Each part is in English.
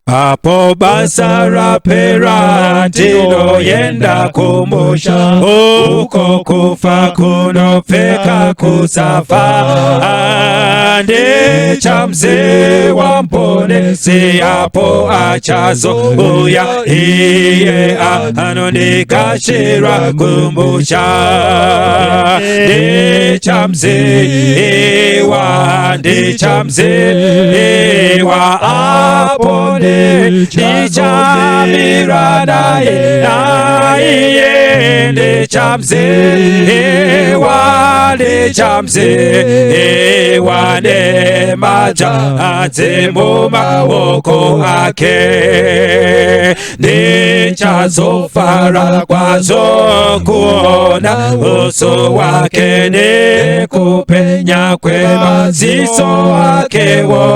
Apo basa rapera ndinoenda kumusha, uko kufa kunopfeka kusafa. Ndichamze wamuponesi apo achazouya, iye anondigadzirira kumusha. Ndichamze apo ndichamira naye ndichamze nemajazi mumaoko ake. Ndichazofara kwazvo kuona uso wake nekupenya kwemaziso akewo.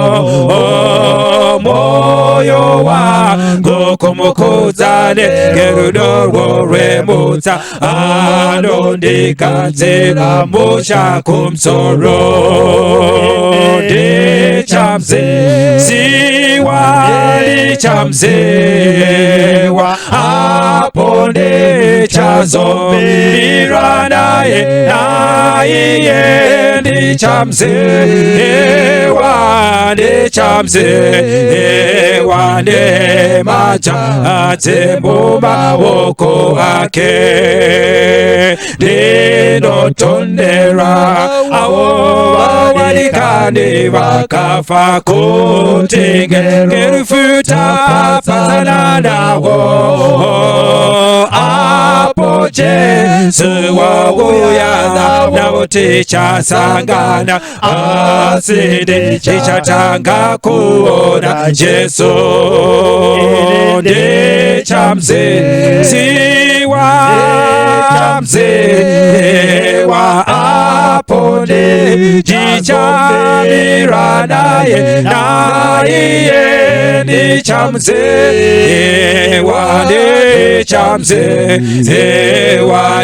Moyo wangu kumukudza nerudo rwemutsa, anondigadzirira musha kumusoro. Ndichamzewa apo ndichazomira naye ndichamzewa nemajazi mumaoko ake. Ndinotondera avo vadikanwi vakafa, kuti ngerufo tapatsana navo. Apo Jesu auya navo tichasangana, asi ndichatanga kuona Jesu. Ndichamzewa apo ndichamira naye ndichamzewa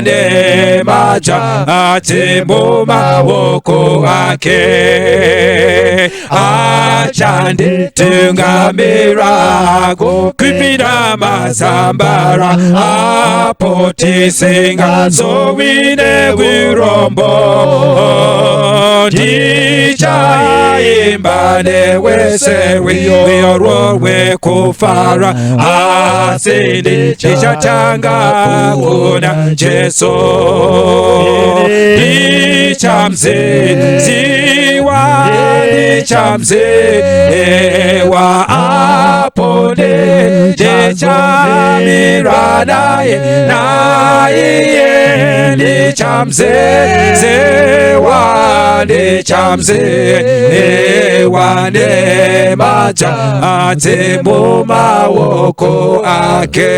nemajazi mumaoko ake. Achanditungamira kupinda mazambara, apo tisingazowi neurombo. Ndichaimba newese rwiyo rwekufara, asi ndichatanga kuona Jesu. Ndichamzewa apo ndichamira naye ndichamzewa nemajazi mumaoko ake.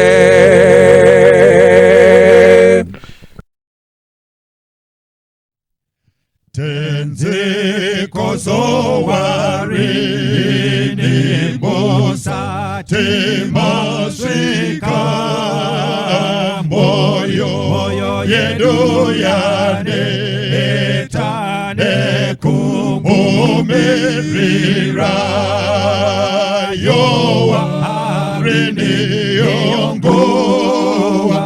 Tenziko zowarini mbosa temasvika, moyo yedu yaneta nekumumirira. Yowarini yongowa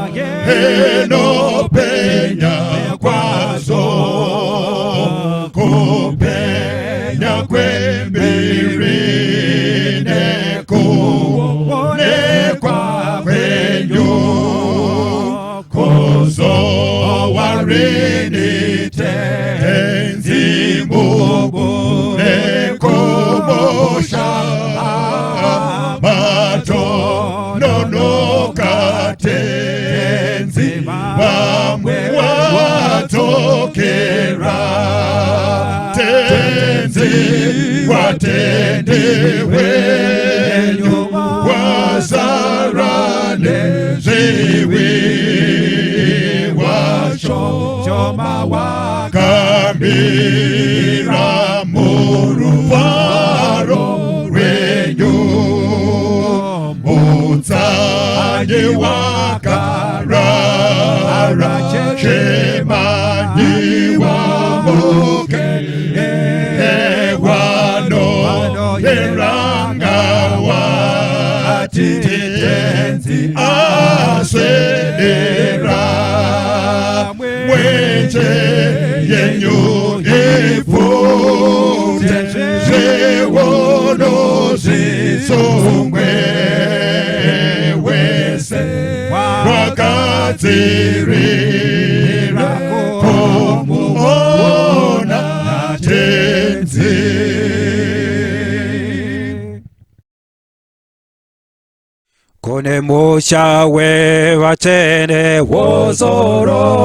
enopenya kwazo, kupenya kwembiri nekuonekwa kwenyu, kuzowarini tenzi mbubu nekumusha, matononoka tenzi vamwe watokera. Watende wenyu wazara neziwi wachoma wakamira murufaro rwenyu, mutsanye wakarara chemani wamuke. Eranga wa tenzi aswedera mwenje yenyu ifute zvewono zvisongwe wese wakadzirira kumuona tenzi. Kune musha wevatsvene Vozorora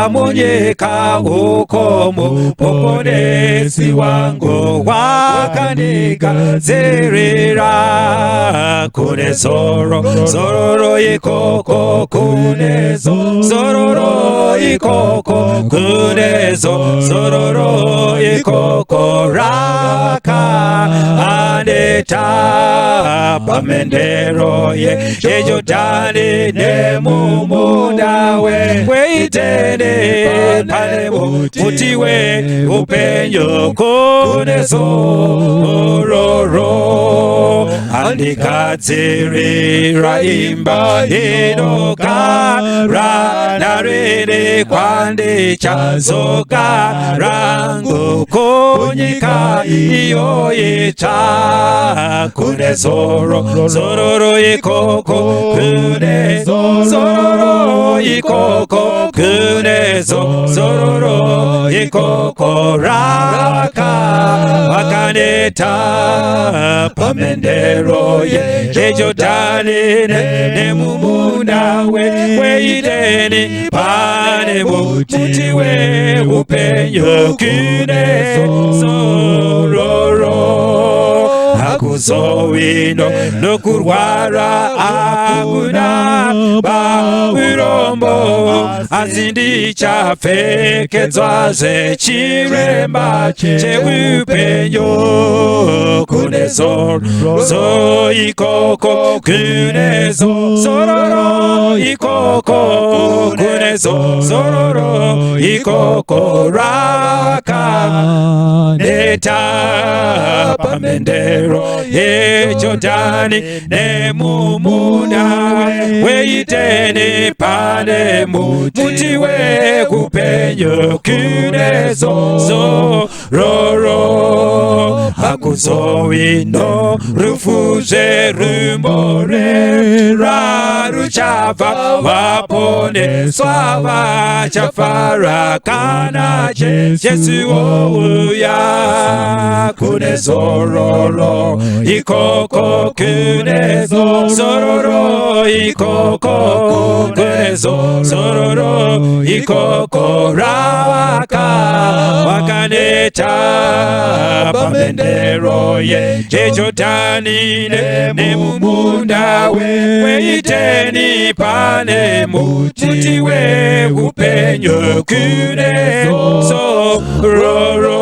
munyika uko muponesi wangu Akandigadzirira kune zororo ikoko kune zororo ikoko kune zororo ikoko raka aneta pamendero ye Jordani nemumunda weitene pane Kuti upenyu kune zororo Andigadzirira imba Inogara narini Kwandichazogara kunyika iyo itsva kune zororo ikoko kune zororo ikoko kune zororo ikoko raka wakaneta pamendero ye Jordani nemumunda weiteni pane Kuti upenyu kune zororo hakuzowino nokurwara akuna paurombo asi ndichapfekedzwa zvechiremba cheupenyu kune zororo ikoko kune zororo ikoko kune zororo ikoko raka neta pamendero ye Jordani nemumunda weiteni pane Kuti upenyu kune zororo hakuzowino rufuzve rumborera ruchabva vaponeswa vachafara kana Jesu auya kune zororo ikoko kune zororo ikoko kune zororo ikoko raka wakaneta pamendero ye Jordani nemumunda weiteni pane Kuti upenyu kune zororo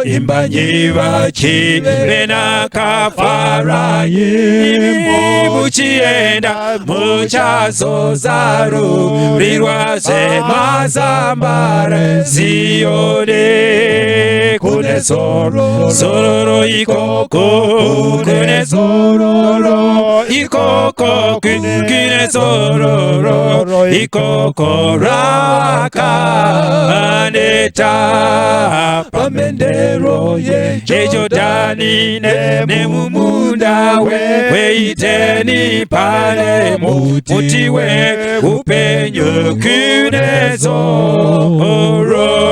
imba nyiva kafara imi muchienda muchazozarurirwa zemazambara Zione kune zororo ikoko kune zororo ikoko kune zororo ikoko raka aneta pamendero ye Jordani nemumunda weiteni pane Kuti upenyu kune zororo.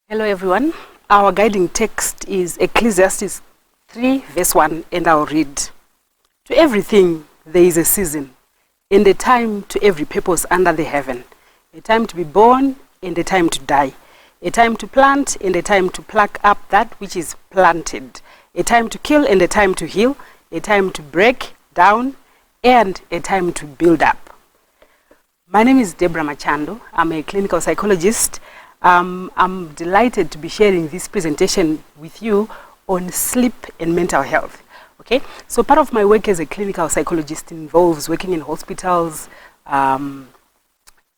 Hello everyone. Our guiding text is Ecclesiastes 3 verse 1, and I'll read. To everything there is a season, and a time to every purpose under the heaven, a time to be born and a time to die, a time to plant and a time to pluck up that which is planted, a time to kill and a time to heal, a time to break down and a time to build up. My name is Machando. I'm a clinical psychologist. I'm delighted to be sharing this presentation with you on sleep and mental health. Okay, so part of my work as a clinical psychologist involves working in hospitals,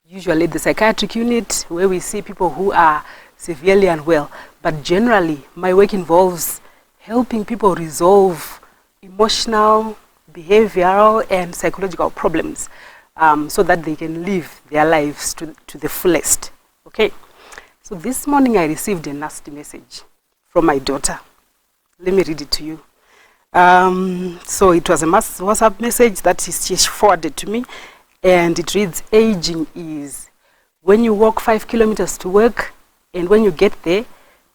usually the psychiatric unit, where we see people who are severely unwell. but generally my work involves helping people resolve emotional, behavioral and psychological problems so that they can live their lives to the fullest. Okay, so this morning I received a nasty message from my daughter. Let me read it to you. So it was a WhatsApp message that she forwarded to me, and it reads, aging is when you walk 5 kilometers to work, and when you get there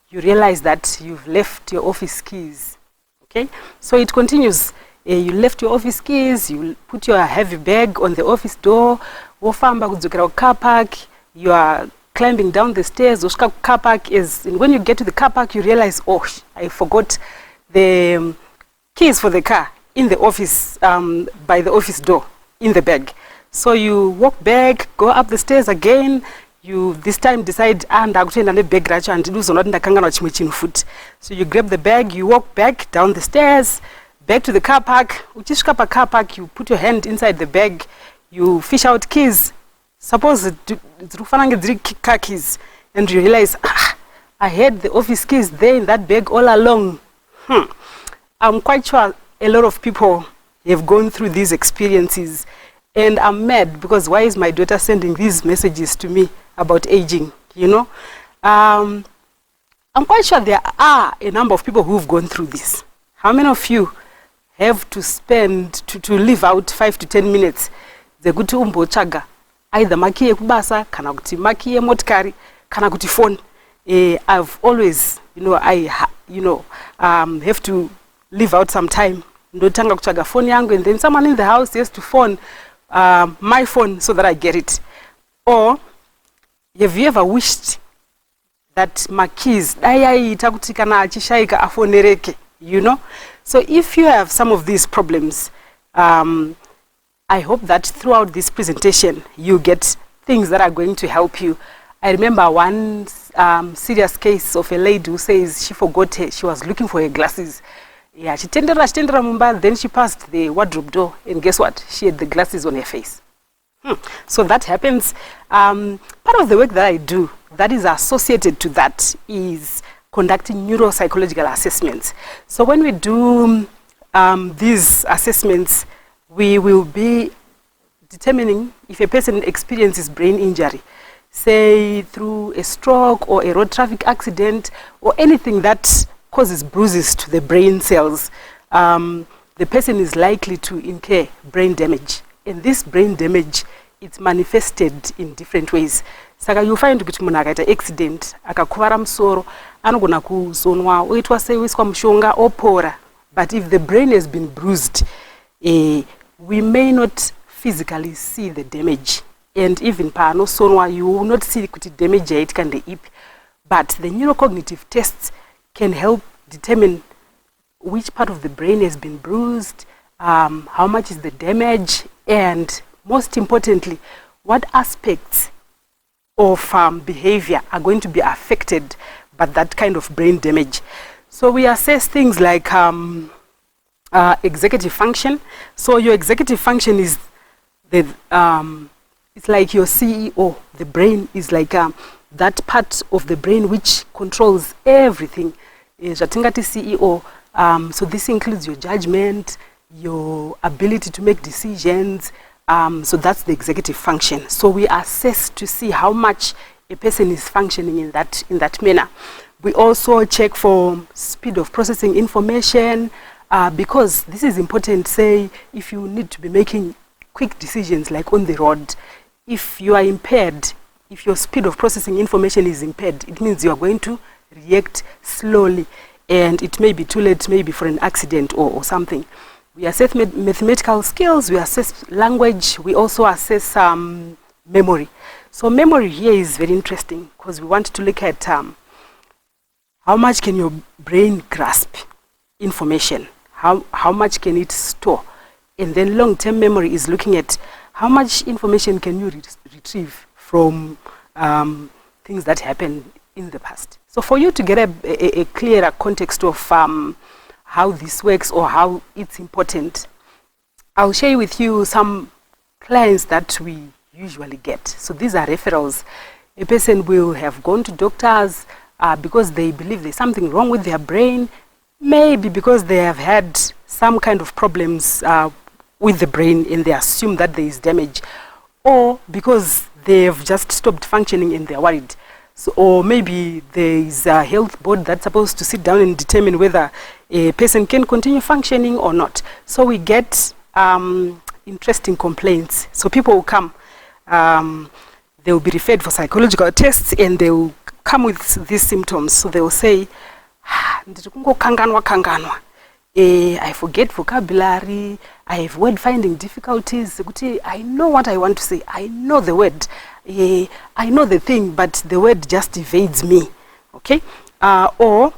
you realize that you've left your office keys. Okay, so it continues. You left your office keys, you put your heavy bag on the office door, wofamba kudzokera ku car park, you are climbing down the stairs, usvika ku car park, and when you get to the car park you realize, oh, I forgot the keys for the car in the office, by the office door, in the bag. So you walk back, go up the stairs again, you this time decide, ndakutenda nebag racho handiduzonoti ndakanganwa chimwe chinhu futi. So you grab the bag, you walk back down the stairs, back to the car park. Uchisvika pa car park, you put your hand inside the bag, you fish out keys. Suppose dzirikufanira dziri car keys, and you realize, I had the office keys there in that bag all along. I'm quite sure a lot of people have gone through these experiences, and I'm mad because why is my daughter sending these messages to me about aging, you know? I'm quite sure there are a number of people who've gone through this. How many of you have to spend, to live out 5 to 10 minutes, dzekuti umbotsvaga either maki yekubasa kana kuti maki yemotikari kana kuti phone? I've always, have to live out some time, ndotanga kutsvaga phone yangu, and then someone in the house has to phone my phone so that I get it. Or have you ever wished that my keys dayaita kuti kana achishaika afonereke, you know? So if you have some of these problems, I hope that throughout this presentation you get things that are going to help you. I remember one serious case of a lady who says she forgot she was looking for her glasses. Yeah, she tendera mumba, then she passed the wardrobe door, and guess what? She had the glasses on her face. So that happens. Part of the work that I do that is associated to that is conducting neuropsychological assessments. So when we do these assessments, we will be determining if a person experiences brain injury, say through a stroke or a road traffic accident or anything that causes bruises to the brain cells. The person is likely to incur brain damage, and this brain damage, it's manifested in different ways. Saka you find kuti munhu akaita accident akakuvara musoro anogona kuzonwa oitwa seiswa mushonga opora, but if the brain has been bruised, we may not physically see the damage, and even panosonwa you will not see kuti damage yaitika ndeipi, but the neurocognitive tests can help determine which part of the brain has been bruised, how much is the damage, and most importantly, what aspects of behavior are going to be affected by that kind of brain damage. So we assess things like executive function. So your executive function is it's like your CEO. The brain is like that part of the brain which controls everything. Jatingati CEO. So this includes your judgment, your ability to make decisions. So that's the executive function. So we assess to see how much a person is functioning in that manner. We also check for speed of processing information, because this is important. Say if you need to be making quick decisions like on the road, if you are impaired, if your speed of processing information is impaired, it means you are going to react slowly, and it may be too late, maybe for an accident or something. We assess mathematical skills, we assess language, we also assess memory. So memory here is very interesting because we want to look at how much can your brain grasp information, how much can it store, and then long-term memory is looking at how much information can you retrieve from things that happened in the past. So for you to get a clearer context of how this works or how it's important, I'll share with you some clients that we usually get. So these are referrals. A person will have gone to doctors, because they believe there's something wrong with their brain, maybe because they have had some kind of problems with the brain and they assume that there is damage, or because they've just stopped functioning and they're worried. So, or maybe there is a health board that's supposed to sit down and determine whether a person can continue functioning or not. So we get interesting complaints. So people will come, they will be referred for psychological tests and they will come with these symptoms. So they will say, I forget vocabulary, I have word finding difficulties, I know what I want to say, I know the word, I know the thing, but the word just evades me. Okay? Or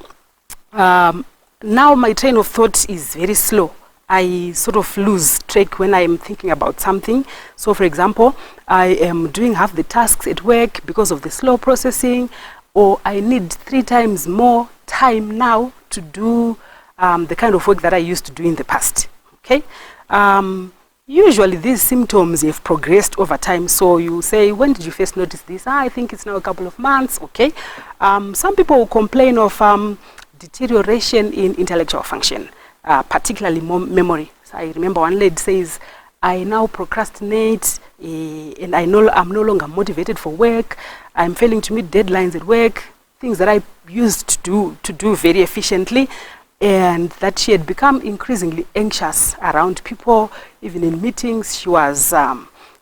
now my train of thought is very slow. I sort of lose track when I am thinking about something. So for example, I am doing half the tasks at work because of the slow processing, or I need 3 times more time now to do the kind of work that I used to do in the past. Okay? Usually these symptoms have progressed over time. So you say, when did you first notice this? I think it's now a couple of months. Okay? Some people will complain of deterioration in intellectual function, particularly memory. So I remember one lady says, I now procrastinate and I'm no longer motivated for work. I'm failing to meet deadlines at work, things that I used to do very efficiently, and that she had become increasingly anxious around people. Even in meetings, she was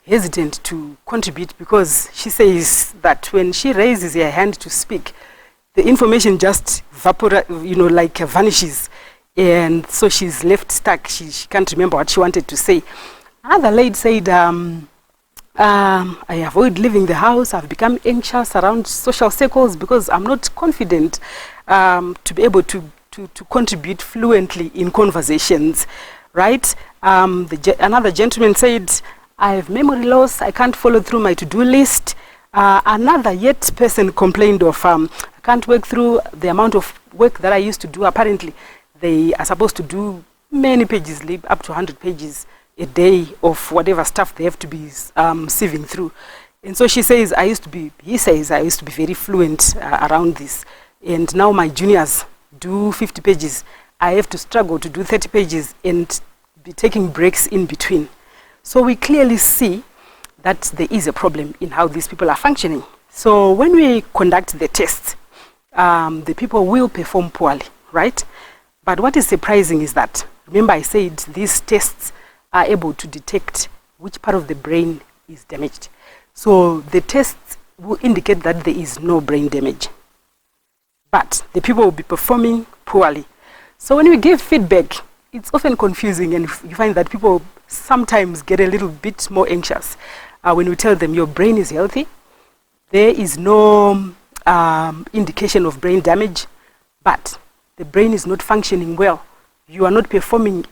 hesitant to contribute because she says that when she raises her hand to speak, the information just vanishes. And so she's left stuck. She can't remember what she wanted to say. Another lady said, I avoid leaving the house. I've become anxious around social circles because I'm not confident to be able to contribute fluently in conversations, right? Another gentleman said, I have memory loss. I can't follow through my to-do list. Another person complained of, I can't work through the amount of work that I used to do. Apparently, they are supposed to do many pages, up to 100 pages a day of whatever stuff they have to be sieving through. And so he says, I used to be very fluent around this. And now my juniors do 50 pages. I have to struggle to do 30 pages and be taking breaks in between. So we clearly see that there is a problem in how these people are functioning. So when we conduct the tests, the people will perform poorly, right? But what is surprising is that, remember I said these tests are able to detect which part of the brain is damaged. So the tests will indicate that there is no brain damage, but the people will be performing poorly. So when we give feedback, it's often confusing, and you find that people sometimes get a little bit more anxious when we tell them your brain is healthy, there is no indication of brain damage, but the brain is not functioning well. You are not performing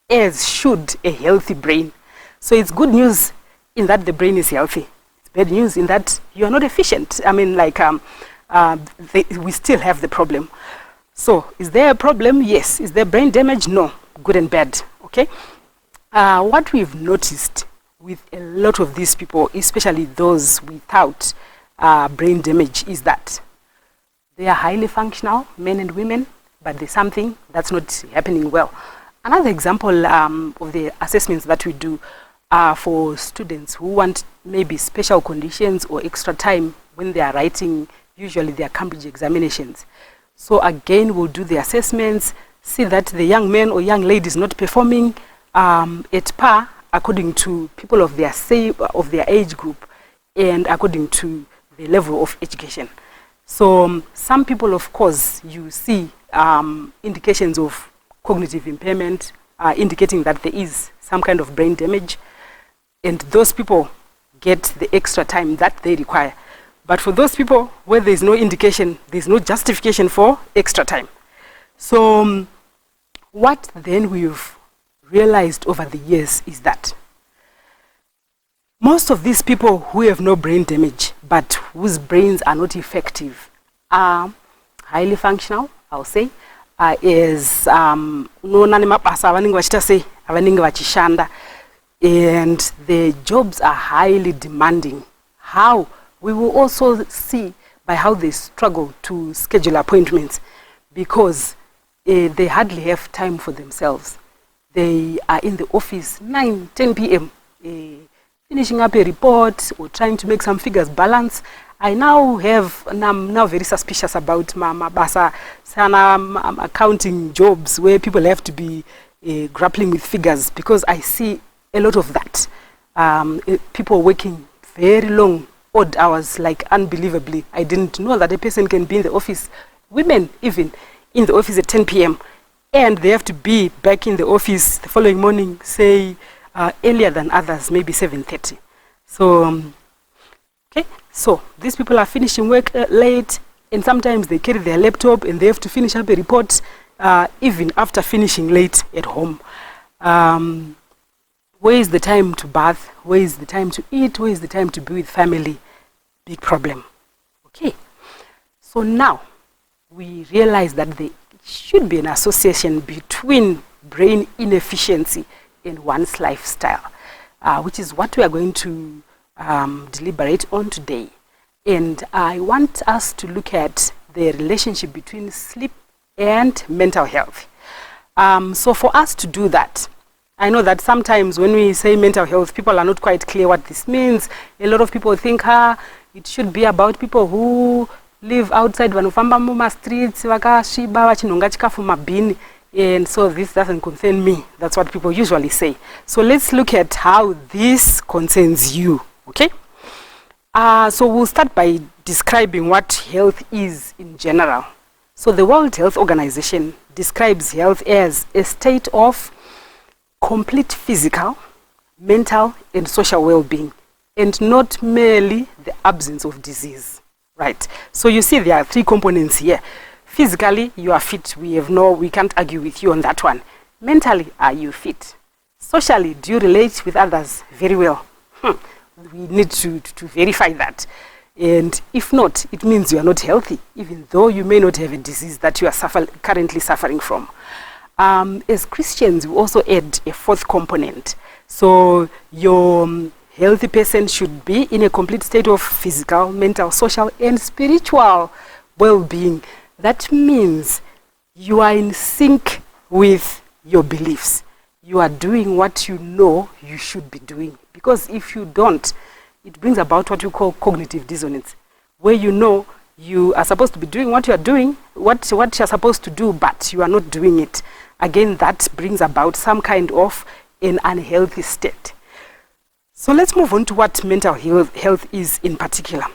as should a healthy brain. So it's good news in that the brain is healthy. It's bad news in that you are not efficient. I mean, we still have the problem. So is there a problem? Yes. Is there brain damage? No. Good and bad. Okay. What we've noticed with a lot of these people, especially those without brain damage, is that they are highly functional, men and women, but there's something that's not happening well. Another example of the assessments that we do are for students who want maybe special conditions or extra time when they are writing, usually their Cambridge examinations. So again, we'll do the assessments, see that the young man or young lady is not performing at par according to people of their age group and according to the level of education. So some people, of course, you see indications of cognitive impairment, indicating that there is some kind of brain damage, and those people get the extra time that they require. But for those people where there is no indication, there is no justification for extra time. So what then we've realized over the years is that most of these people who have no brain damage but whose brains are not effective are highly functional, I'll say, is and the jobs are highly demanding. How? We will also see by how they struggle to schedule appointments because they hardly have time for themselves. They are in the office 9, 10 p.m. Finishing up a report or trying to make some figures balance. I'm now very suspicious about mabasa accounting jobs where people have to be grappling with figures, because I see a lot of that. People working very long, odd hours, like unbelievably. I didn't know that a person can be in the office, women even, in the office at 10 p.m. and they have to be back in the office the following morning, say earlier than others, maybe 7:30. So, okay, so these people are finishing work late, and sometimes they carry their laptop and they have to finish up a report even after finishing late at home. Where is the time to bath? Where is the time to eat? Where is the time to be with family? Big problem. Okay, so now we realize that there should be an association between brain inefficiency and one's lifestyle, which is what we are going to deliberate on today. And I want us to look at the relationship between sleep and mental health. So for us to do that, I know that sometimes when we say mental health, people are not quite clear what this means. A lot of people think it should be about people who live outside vanofamba muma streets vakasviba vachinhonga chikafu mabhini, and so this doesn't concern me. That's what people usually say. So let's look at how this concerns you. Okay, so we'll start by describing what health is in general. So the World Health Organization describes health as a state of complete physical, mental and social well-being, and not merely the absence of disease. Right, so you see there are three components here. Physically, you are fit. We can't argue with you on that one. Mentally, are you fit? Socially, do you relate with others very well? We need to verify that. And if not, it means you are not healthy, even though you may not have a disease that you are currently suffering from. As Christians, we also add a fourth component. So your healthy person should be in a complete state of physical, mental, social, and spiritual well-being. That means you are in sync with your beliefs. You are doing what you know you should be doing. Because if you don't, it brings about what we call cognitive dissonance, where you know you are supposed to be doing what you are doing, what you are supposed to do, but you are not doing it. Again, that brings about some kind of an unhealthy state. So let's move on to what mental health is in particular.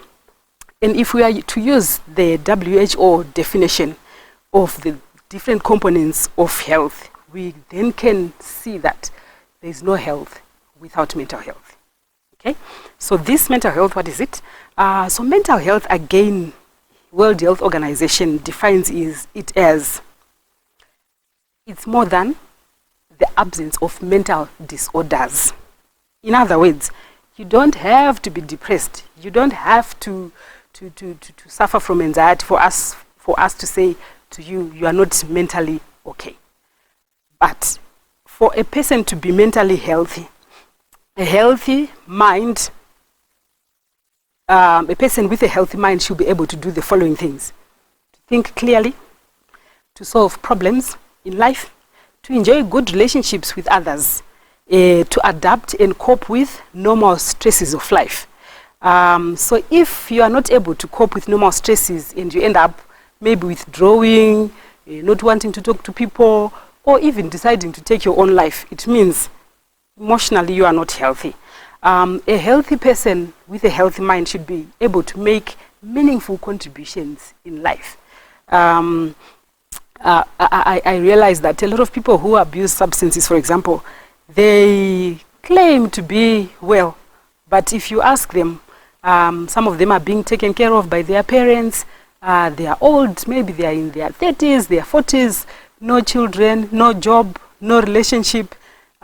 And if we are to use the WHO definition of the different components of health, we then can see that there is no health without mental health. Okay, so this mental health, what is it? So mental health, again, World Health Organization defines it as it's more than the absence of mental disorders. In other words, you don't have to be depressed. You don't have to suffer from anxiety for us to say to you, you are not mentally okay. But for a person to be mentally healthy, a healthy mind, a person with a healthy mind should be able to do the following things: to think clearly, to solve problems in life, to enjoy good relationships with others, to adapt and cope with normal stresses of life. So if you are not able to cope with normal stresses and you end up maybe withdrawing, not wanting to talk to people, or even deciding to take your own life, it means emotionally you are not healthy. A healthy person with a healthy mind should be able to make meaningful contributions in life. I realize that a lot of people who abuse substances, for example, they claim to be well, but if you ask them, some of them are being taken care of by their parents. They are old, maybe they are in their 30s, their 40s, no children, no job, no relationship,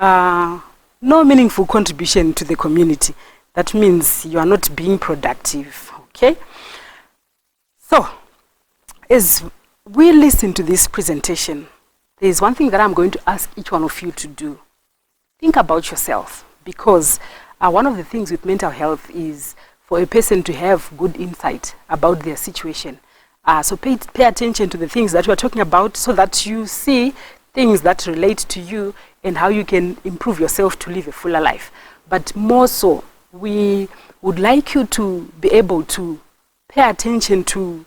no meaningful contribution to the community. That means you are not being productive, okay? So, as we listen to this presentation, there is one thing that I'm going to ask each one of you to do. Think about yourself, because one of the things with mental health is, for a person to have good insight about their situation. So pay attention to the things that we are talking about so that you see things that relate to you and how you can improve yourself to live a fuller life. But more so, we would like you to be able to pay attention to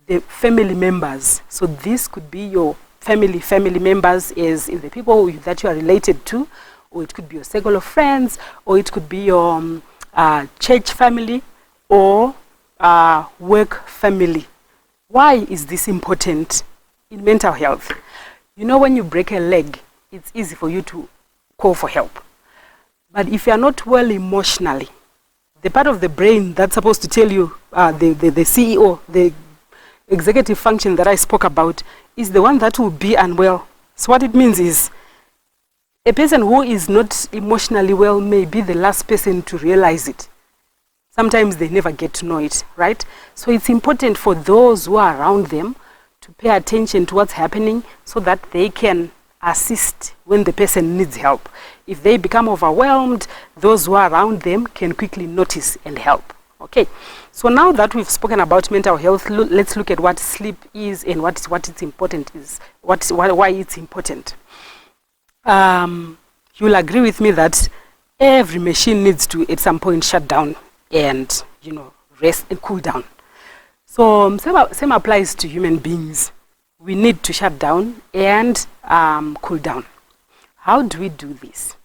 the family members. So this could be your family members as in the people that you are related to, or it could be your circle of friends, or it could be your church family or work family. Why is this important in mental health? You know, when you break a leg, it's easy for you to call for help. But if you are not well emotionally, the part of the brain that's supposed to tell you, the CEO, the executive function that I spoke about, is the one that will be unwell. So what it means is, a person who is not emotionally well may be the last person to realize it. Sometimes they never get to know it, right? So it's important for those who are around them to pay attention to what's happening so that they can assist when the person needs help. If they become overwhelmed, those who are around them can quickly notice and help. Okay, so now that we've spoken about mental health, let's look at what sleep is and why it's important. You'll agree with me that every machine needs to at some point shut down and rest and cool down. So same applies to human beings. We need to shut down and cool down. How do we do this?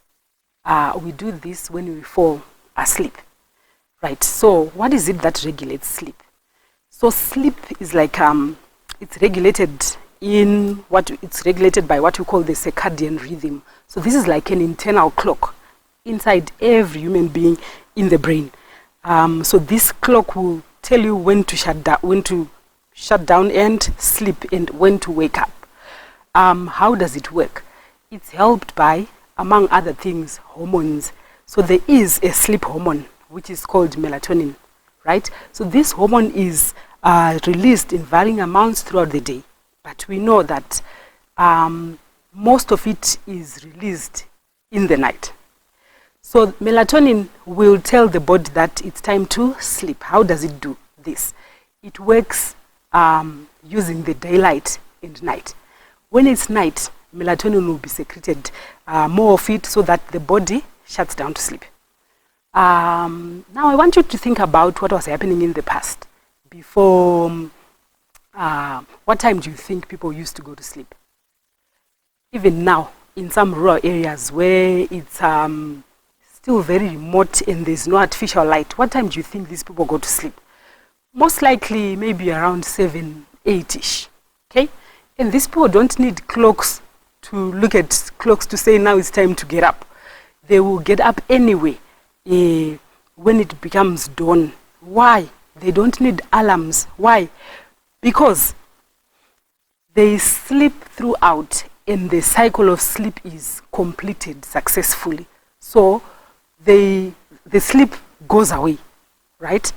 We do this when we fall asleep, right? So what is it that regulates sleep? So sleep is like it's regulated by what we call the circadian rhythm. So this is like an internal clock inside every human being in the brain. So this clock will tell you when to shut down and sleep and when to wake up. How does it work? It's helped by, among other things, hormones. So there is a sleep hormone which is called melatonin, right? So this hormone is released in varying amounts throughout the day. But we know that most of it is released in the night. So melatonin will tell the body that it's time to sleep. How does it do this? It works using the daylight and night. When it's night, melatonin will be secreted, more of it, so that the body shuts down to sleep. Now I want you to think about what was happening in the past. Before, what time do you think people used to go to sleep? Even now, in some rural areas where it's still very remote and there's no artificial light, what time do you think these people go to sleep? Most likely maybe around 7, 8-ish, okay? And these people don't need clocks to look at clocks to say now it's time to get up. They will get up anyway when it becomes dawn. Why? They don't need alarms. Why? Because they sleep throughout and the cycle of sleep is completed successfully. So the sleep goes away, right?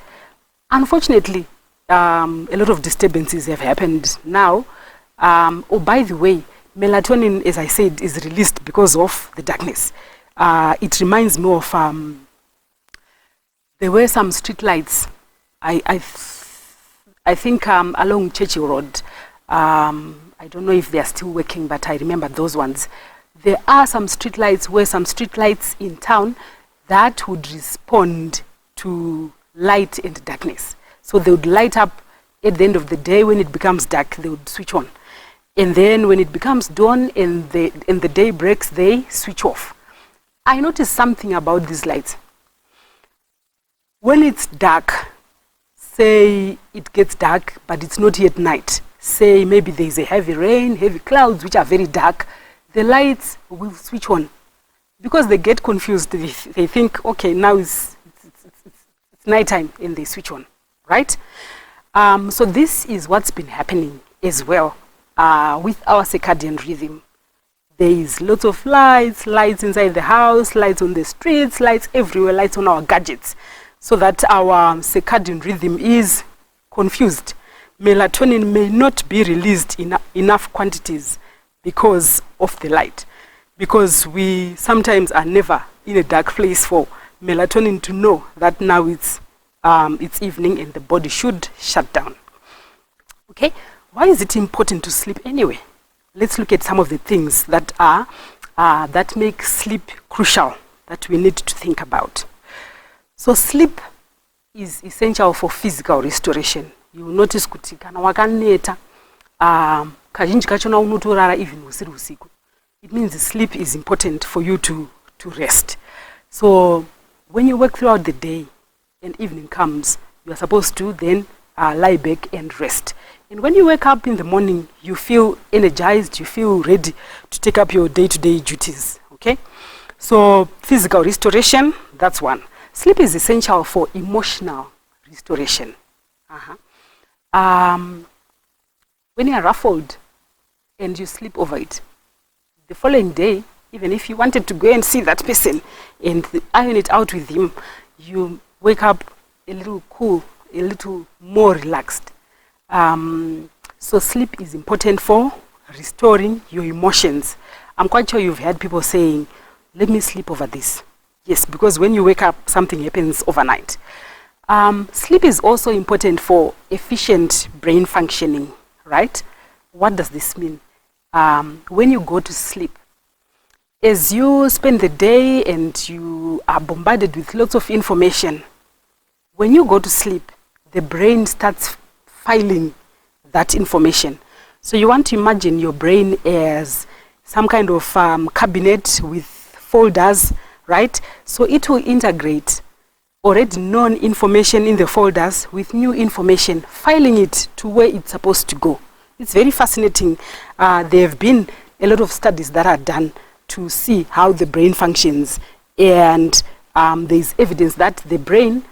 Unfortunately, a lot of disturbances have happened now. Oh, by the way, melatonin, as I said, is released because of the darkness. It reminds me of there were some street lights. I think along Churchill Road. I don't know if they are still working, but I remember those ones. There are some street lights in town that would respond to light and darkness. So they would light up at the end of the day. When it becomes dark, they would switch on. And then when it becomes dawn and the day breaks, they switch off. I noticed something about these lights. When it's dark, say it gets dark, but it's not yet night. Say maybe there's a heavy rain, heavy clouds, which are very dark. The lights will switch on because they get confused. They think, okay, now it's nighttime, and they switch on, right? So this is what's been happening as well with our circadian rhythm. There is lots of lights inside the house, lights on the streets, lights everywhere, lights on our gadgets, so that our circadian rhythm is confused. Melatonin may not be released in enough quantities because of the light, because we sometimes are never in a dark place for melatonin to know that now it's it's evening and the body should shut down. Okay, why is it important to sleep anyway? Let's look at some of the things that are that make sleep crucial, that we need to think about. So sleep is essential for physical restoration. You will notice kuti kana wakaneta kazhinji kachona unotorara even usiri usiku. It means sleep is important for you to rest. So when you work throughout the day and evening comes, you are supposed to then lie back and rest. And when you wake up in the morning, you feel energized, you feel ready to take up your day-to-day duties. Okay? So physical restoration, that's one. Sleep is essential for emotional restoration. When you are ruffled and you sleep over it, the following day, even if you wanted to go and see that person and iron it out with him, you wake up a little cool, a little more relaxed. So sleep is important for restoring your emotions. I'm quite sure you've heard people saying, let me sleep over this. Yes, because when you wake up, something happens overnight. Sleep is also important for efficient brain functioning, right? What does this mean? When you go to sleep, as you spend the day and you are bombarded with lots of information, when you go to sleep, the brain starts filing that information. So you want to imagine your brain as some kind of cabinet with folders, right? So it will integrate already known information in the folders with new information, filing it to where it's supposed to go. It's very fascinating. There have been a lot of studies that are done to see how the brain functions, and there's evidence that the brain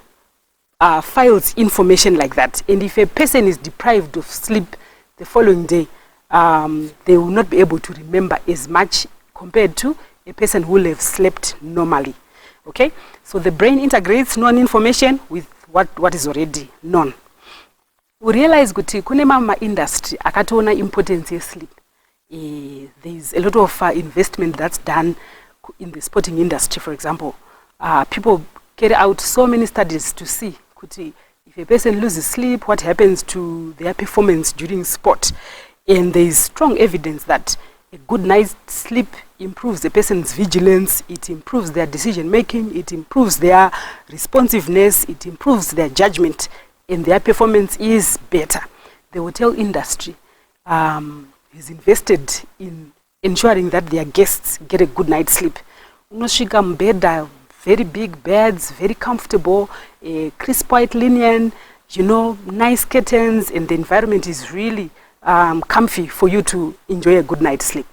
files information like that. And if a person is deprived of sleep the following day, they will not be able to remember as much compared to a person who will have slept normally. Okay, so the brain integrates known information with what is already known. We realize kuti kune mama industry akatoona importance of sleep. There's a lot of investment that's done in the sporting industry, for example. People carry out so many studies to see kuti if a person loses sleep, what happens to their performance during sport. And there is strong evidence that a good night's sleep improves a person's vigilance, it improves their decision making, it improves their responsiveness, it improves their judgment, and their performance is better. The hotel industry is invested in ensuring that their guests get a good night's sleep. Unosvika mbeda, very big beds, very comfortable, crisp white linen, you know, nice curtains, and the environment is really comfy for you to enjoy a good night's sleep.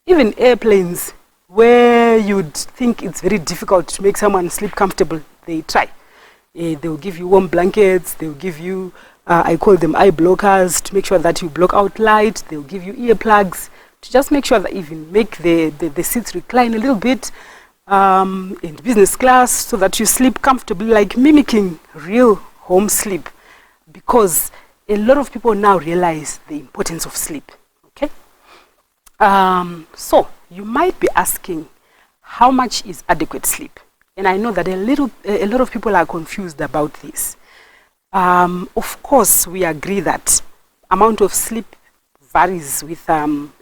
Even airplanes, where you'd think it's very difficult to make someone sleep comfortable, they try. They will give you warm blankets, they will give you, I call them eye blockers, to make sure that you block out light. They will give you earplugs to just make sure that even make the seats recline a little bit in business class so that you sleep comfortably, like mimicking real home sleep. Because a lot of people now realize the importance of sleep. Okay? So you might be asking, how much is adequate sleep? And I know that a lot of people are confused about this. Of course, we agree that amount of sleep varies with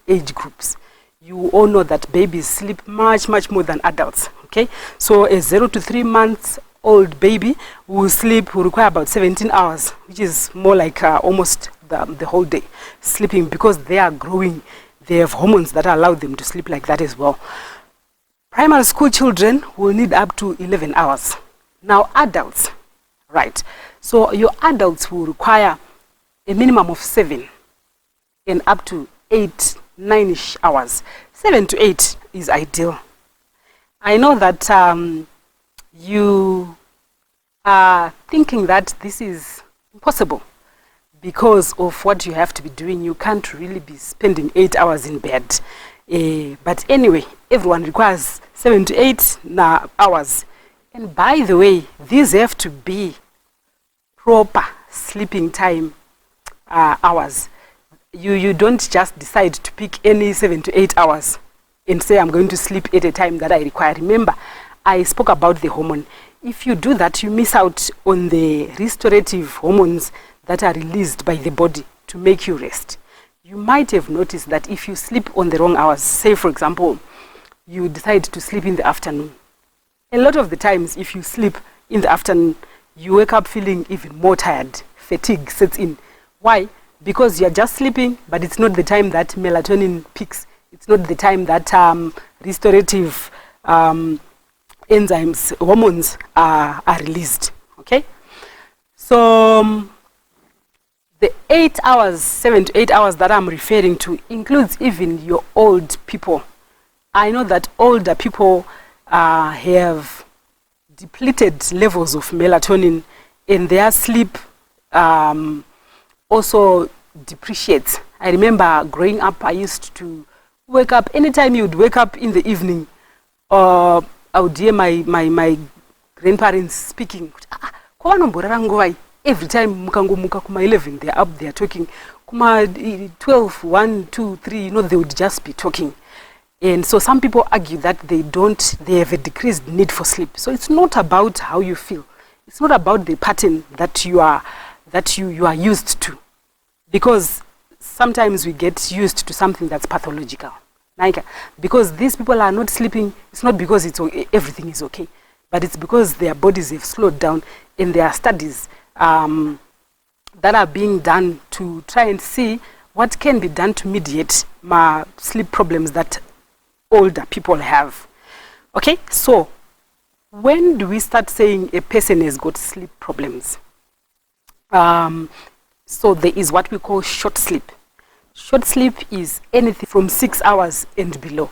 age groups. You all know that babies sleep much more than adults. Okay, so a 0 to 3 months old baby will require about 17 hours, which is more like almost the whole day sleeping, because they are growing. They have hormones that allow them to sleep like that as well. Primary school children will need up to 11 hours. Now adults, right? So your adults will require a minimum of 7 and up to 8, 9-ish hours. 7 to 8 is ideal. I know that you are thinking that this is impossible because of what you have to be doing. You can't really be spending 8 hours in bed. But anyway, everyone requires 7 to 8 hours. And by the way, these have to be proper sleeping time hours. You don't just decide to pick any 7 to 8 hours and say I'm going to sleep at a time that I require. Remember, I spoke about the hormone. if you do that, you miss out on the restorative hormones that are released by the body to make you rest. You might have noticed that if you sleep on the wrong hours, say for example, you decide to sleep in the afternoon. A lot of the times, if you sleep in the afternoon, you wake up feeling even more tired. Fatigue sets in. Why? Because you're just sleeping, but it's not the time that melatonin peaks. It's not the time that restorative enzymes, hormones are released. Okay? So the 8 hours, 7 to 8 hours that I'm referring to includes even your old people. I know that older people have depleted levels of melatonin, and their sleep also depreciates. I remember growing up, I used to wake up, anytime you would wake up in the evening, I would hear my grandparents speaking. Every time mukangomuka kuma 11, they're up, they're talking. Kuma 12, 1, 2, 3, they would just be talking. And so some people argue that they have a decreased need for sleep. So it's not about how you feel. It's not about the pattern that you are used to. Because sometimes we get used to something that's pathological. Because these people are not sleeping, it's not because everything is okay, but it's because their bodies have slowed down, and there are studies that are being done to try and see what can be done to mediate sleep problems that older people have. Okay, so when do we start saying a person has got sleep problems? So there is what we call short sleep. Short sleep is anything from 6 hours and below.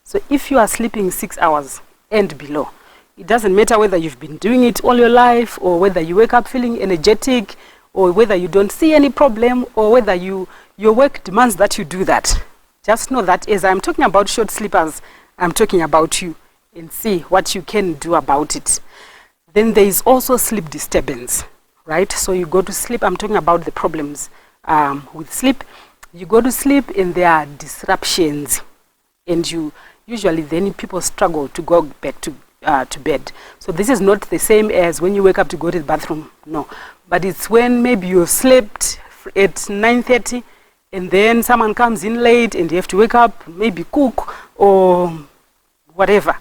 So if you are sleeping 6 hours and below, it doesn't matter whether you've been doing it all your life, or whether you wake up feeling energetic, or whether you don't see any problem, or whether your work demands that you do that. Just know that as I'm talking about short sleepers, I'm talking about you, and see what you can do about it. Then there is also sleep disturbance, right? So you go to sleep, I'm talking about the problems with sleep. You go to sleep and there are disruptions, and usually then people struggle to go back to bed. So this is not the same as when you wake up to go to the bathroom, no. But it's when maybe you have slept at 9:30, and then someone comes in late and you have to wake up, maybe cook or whatever.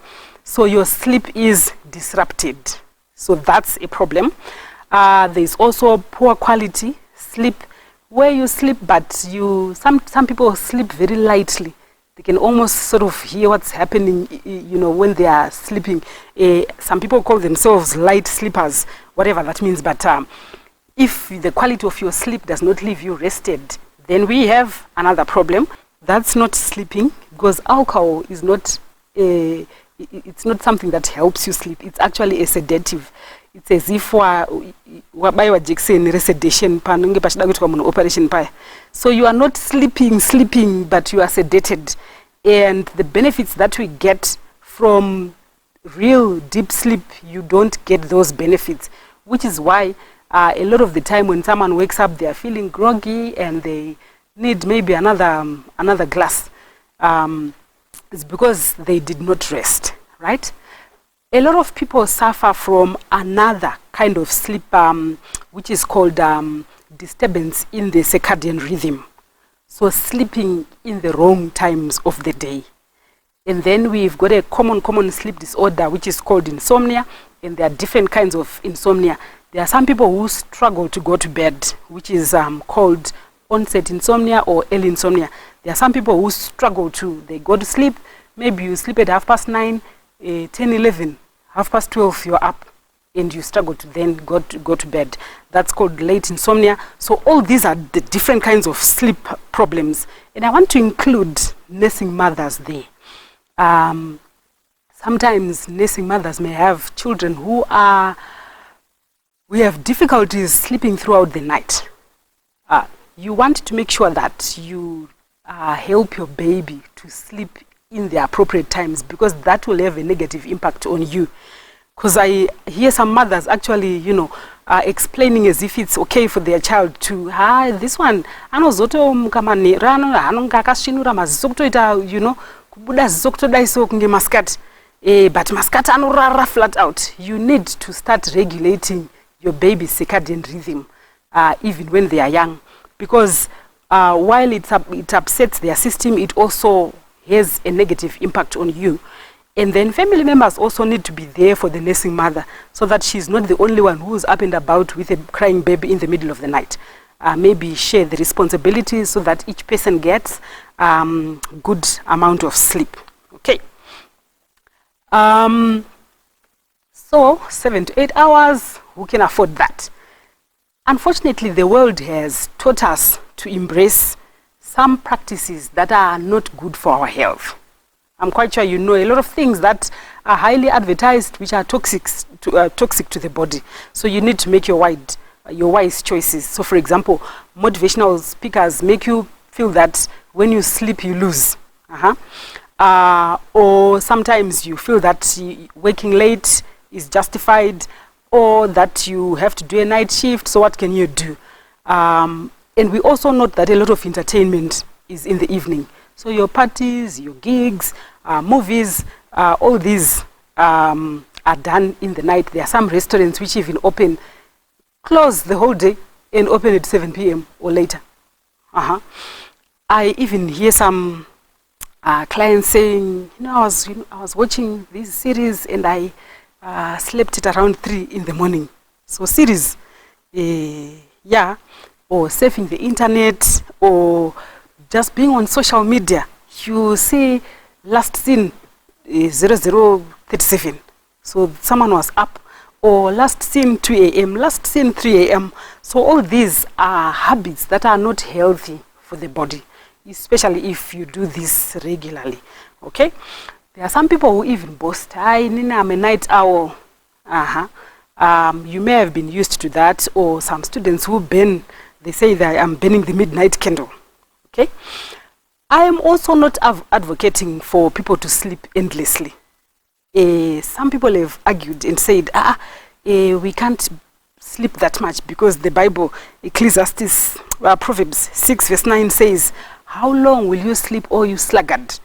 So your sleep is disrupted. So that's a problem. There's also poor quality sleep, where you sleep, but some people sleep very lightly. They can almost sort of hear what's happening, when they are sleeping. Some people call themselves light sleepers, whatever that means. But if the quality of your sleep does not leave you rested, then we have another problem. That's not sleeping, because alcohol is not it's not something that helps you sleep. It's actually a sedative. It's as if wabaywa Jackson resedation panunge pachida kuti kwa munhu operation paya. So you are not sleeping, but you are sedated. And the benefits that we get from real deep sleep, you don't get those benefits, which is why a lot of the time when someone wakes up, they are feeling groggy and they need maybe another glass. It's because they did not rest, right? A lot of people suffer from another kind of sleep, which is called disturbance in the circadian rhythm. So sleeping in the wrong times of the day. And then we've got a common sleep disorder, which is called insomnia. And there are different kinds of insomnia. There are some people who struggle to go to bed, which is called onset insomnia or early insomnia. There are some people who struggle they go to sleep. Maybe you sleep at 9:30, 10, 11, 12:30, you're up, and you struggle to then go to bed. That's called late insomnia. So all these are the different kinds of sleep problems. And I want to include nursing mothers there. Sometimes nursing mothers may have children who have difficulties sleeping throughout the night. You want to make sure that you help your baby to sleep in the appropriate times, because that will have a negative impact on you. Because I hear some mothers actually, explaining as if it's okay for their child to, this one, anozoto mukamanera, anonga akasvinura maziso kutoita, kubuda ziso kutodaiso kunge masikati. but maskata anorara flat out. You need to start regulating your baby's circadian rhythm even when they are young, because while it upsets their system, it also has a negative impact on you. And then family members also need to be there for the nursing mother, so that she's not the only one who's up and about with a crying baby in the middle of the night. Maybe share the responsibilities so that each person gets good amount of sleep. Okay. So 7 to 8 hours, who can afford that? Unfortunately, the world has taught us to embrace some practices that are not good for our health. I'm quite sure you know a lot of things that are highly advertised which are toxic to the body. So you need to make your wise choices. So for example, motivational speakers make you feel that when you sleep you lose. Or sometimes you feel that waking late is justified, or that you have to do a night shift, so what can you do? And we also note that a lot of entertainment is in the evening. So your parties, your gigs, movies, all these are done in the night. There are some restaurants which even close the whole day and open at 7 p.m. or later. I even hear some clients saying, I was watching this series and I slept at around 3 in the morning. So series, or surfing the internet, or just being on social media. You see last seen 0037. So someone was up, or last seen 2 a.m., last seen 3 a.m. So all these are habits that are not healthy for the body, especially if you do this regularly. Okay? There are some people who even boast, Nina, I'm a night owl. You may have been used to that, or some students who they say that I'm burning the midnight candle. Okay? I am also not advocating for people to sleep endlessly. Some people have argued and said, we can't sleep that much because the Bible, Ecclesiastes, Proverbs 6 verse 9 says, how long will you sleep, O you sluggard?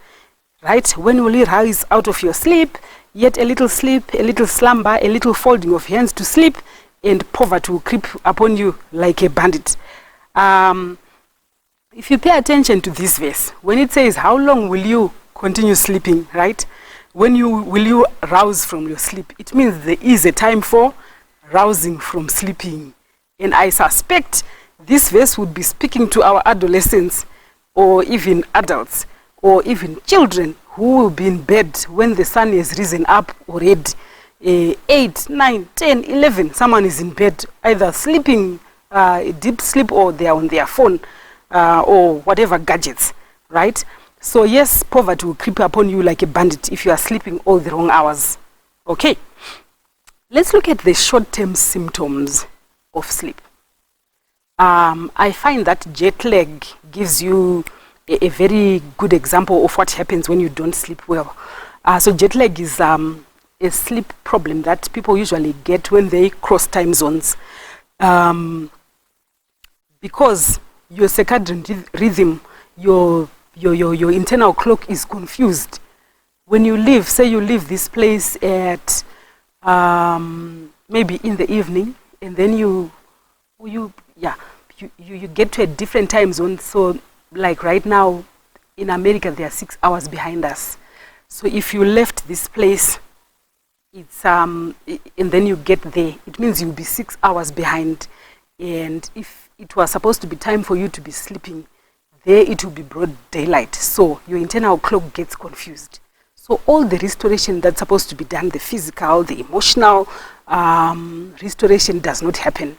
Right? When will you rise out of your sleep? Yet a little sleep, a little slumber, a little folding of hands to sleep, and poverty will creep upon you like a bandit. If you pay attention to this verse, when it says, how long will you continue sleeping, right? Will you rouse from your sleep? It means there is a time for rousing from sleeping. And I suspect this verse would be speaking to our adolescents, or even adults, or even children who will be in bed when the sun has risen up already. 8, 9, 10, 11, someone is in bed, either sleeping, deep sleep, or they are on their phone, or whatever gadgets, right? So yes, poverty will creep upon you like a bandit if you are sleeping all the wrong hours. Okay, let's look at the short-term symptoms of sleep. I find that jet lag gives you a very good example of what happens when you don't sleep well. So jet lag is a sleep problem that people usually get when they cross time zones. Because your circadian rhythm, your internal clock is confused. When you leave, say you leave this place at maybe in the evening, and then you get to a different time zone. So like right now in America, they are 6 hours behind us. So if you left this place, it's and then you get there, it means you'll be 6 hours behind. And if it was supposed to be time for you to be sleeping, there it will be broad daylight. So your internal clock gets confused. So all the restoration that's supposed to be done, the physical, the emotional restoration, does not happen.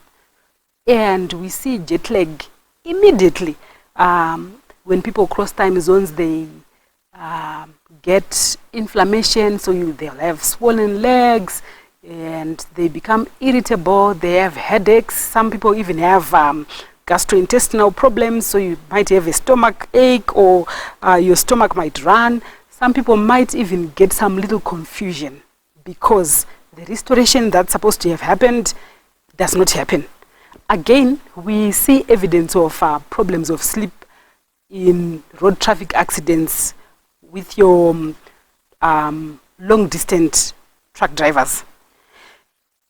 And we see jet lag immediately. When people cross time zones, they get inflammation, so they'll have swollen legs, and they become irritable, they have headaches. Some people even have gastrointestinal problems, so you might have a stomach ache, or your stomach might run. Some people might even get some little confusion because the restoration that's supposed to have happened does not happen. Again, we see evidence of problems of sleep in road traffic accidents with your long-distance truck drivers.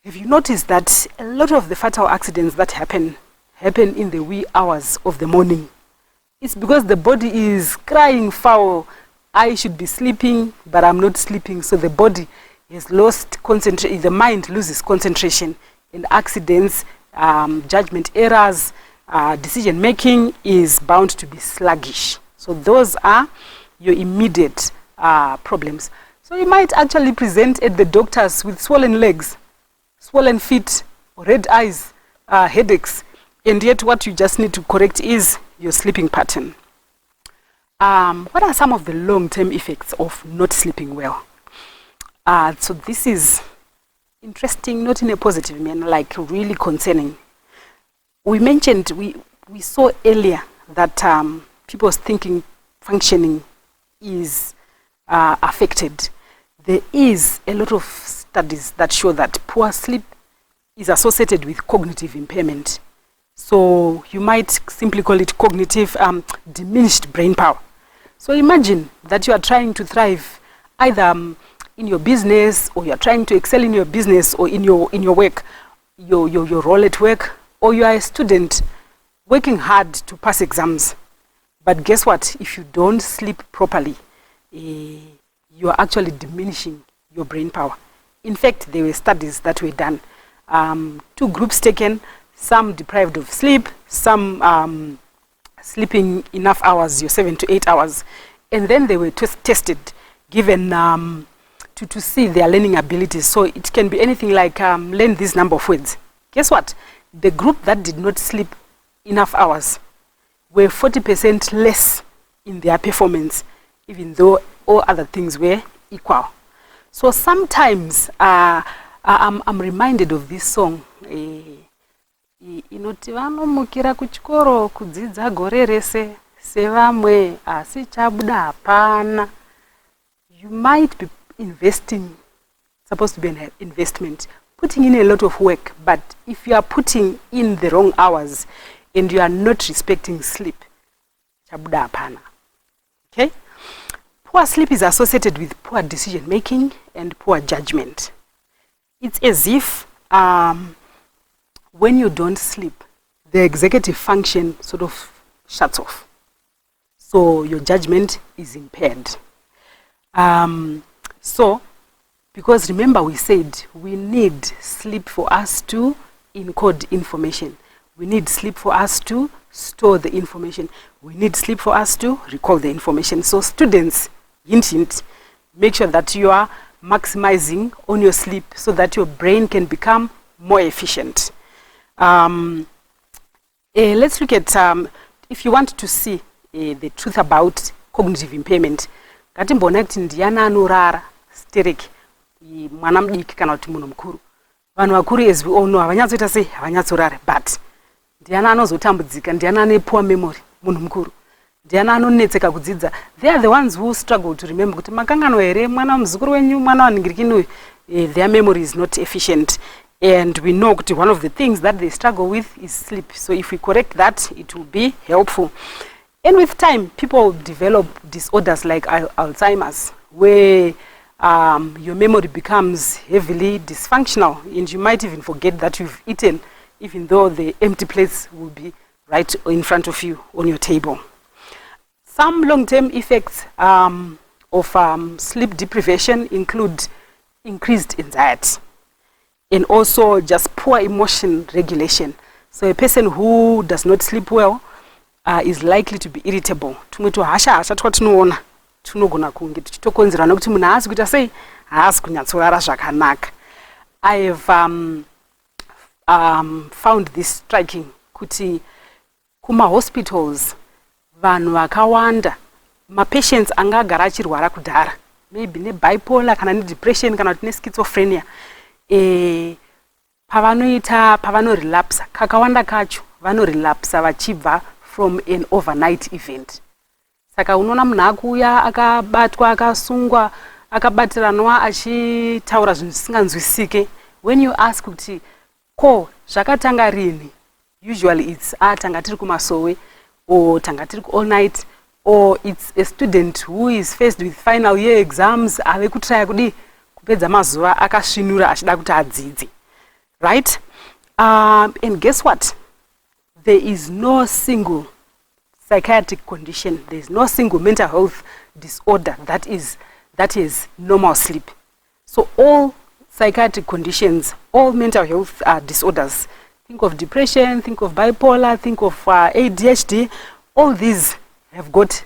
Have you noticed that a lot of the fatal accidents that happen in the wee hours of the morning? It's because the body is crying foul. I should be sleeping, but I'm not sleeping. So the body has lost concentration. The mind loses concentration. And accidents, judgment errors, decision making is bound to be sluggish. So those are your immediate problems. So you might actually present at the doctors with swollen legs, swollen feet, red eyes, headaches, and yet what you just need to correct is your sleeping pattern. What are some of the long-term effects of not sleeping well? So this is interesting, not in a positive manner, like really concerning. We mentioned, we saw earlier that people's thinking, functioning is affected. There is a lot of studies that show that poor sleep is associated with cognitive impairment. So you might simply call it cognitive diminished brain power. So imagine that you are trying to thrive either in your business, or you are trying to excel in your business or in your work, your role at work, or you are a student working hard to pass exams. But guess what? If you don't sleep properly, you are actually diminishing your brain power. In fact, there were studies that were done. 2 groups taken, some deprived of sleep, some sleeping enough hours, your 7 to 8 hours. And then they were tested, given to see their learning abilities. So it can be anything like learn this number of words. Guess what? The group that did not sleep enough hours were 40% less in their performance, even though all other things were equal. So sometimes I'm reminded of this song. Inoti vanomukira kuchikoro kudzidza gore rese sevamwe asi chabuda hapana. You might be investing, supposed to be an investment, putting in a lot of work, but if you are putting in the wrong hours and you are not respecting sleep, chabuda hapana. Okay? Poor sleep is associated with poor decision making and poor judgment. It's as if when you don't sleep, the executive function sort of shuts off. So your judgment is impaired. So, because remember we said we need sleep for us to encode information. We need sleep for us to store the information. We need sleep for us to recall the information. So students, hint, hint, make sure that you are maximizing on your sleep so that your brain can become more efficient. Let's look at, if you want to see the truth about cognitive impairment, ngatimbona kuti ndiani anorara stereki mwana mudiki kana kuti munhu mukuru. Vanhu vakuru as we all know havanyatsoita sei, havanyatsorara, but ndiani anozotambudzika, ndiani ane poor memory, munhu mukuru. Ndiani anonetseka kudzidza. They are the ones who struggle to remember kuti makangano here mwana muzukuru wenyu, mwana waningirikini, their memory is not efficient. And we know that one of the things that they struggle with is sleep. So if we correct that, it will be helpful. And with time, people develop disorders like Alzheimer's, where your memory becomes heavily dysfunctional, and you might even forget that you've eaten, even though the empty plates will be right in front of you on your table. Some long-term effects of sleep deprivation include increased anxiety and also just poor emotion regulation. So a person who does not sleep well is likely to be irritable. Tunogona kunge tichitokonzerwa nokuti munhu haasi kuita sei, haasi kunyatsorara zvakanaka. I have found this striking kuti kuma hospitals vanhu vakawanda mapatients anga agara achirwara kudhara, maybe nebipolar kana nedepression kana kuti neschizophrenia, pavanorelapsa kakawanda kacho vanorelapsa vachibva from an overnight event. Saka unoona munhu akuuya akabatwa akasungwa akabatiranwa achitaura zvinhu zvisinganzwisike. When you ask kuti ko zvakatanga rini, usually it's tanga tiri kumasowe or tanga tiri all night or it's a student who is faced with final year exams, ave kutraya kudi kupedza mazuva akasvinura achida kuti adzidze, right? And guess what? There is no single psychiatric condition, there is no single mental health disorder that is normal sleep. So all psychiatric conditions, all mental health disorders, think of depression, think of bipolar, think of ADHD, all these have got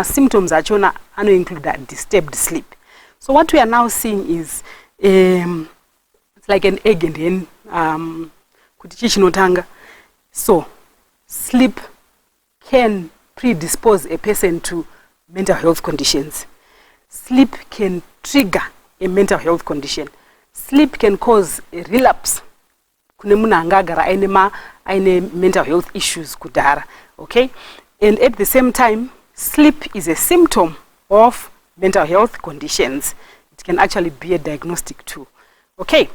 symptoms achona include that disturbed sleep. So what we are now seeing is it's like an egg and hen, kuti tichinotanga. So sleep can predispose a person to mental health conditions. Sleep can trigger a mental health condition. Sleep can cause a relapse. Kune munhu angagara aine mental health issues kudhara, okay? And at the same time, sleep is a symptom of mental health conditions. It can actually be a diagnostic too, okay?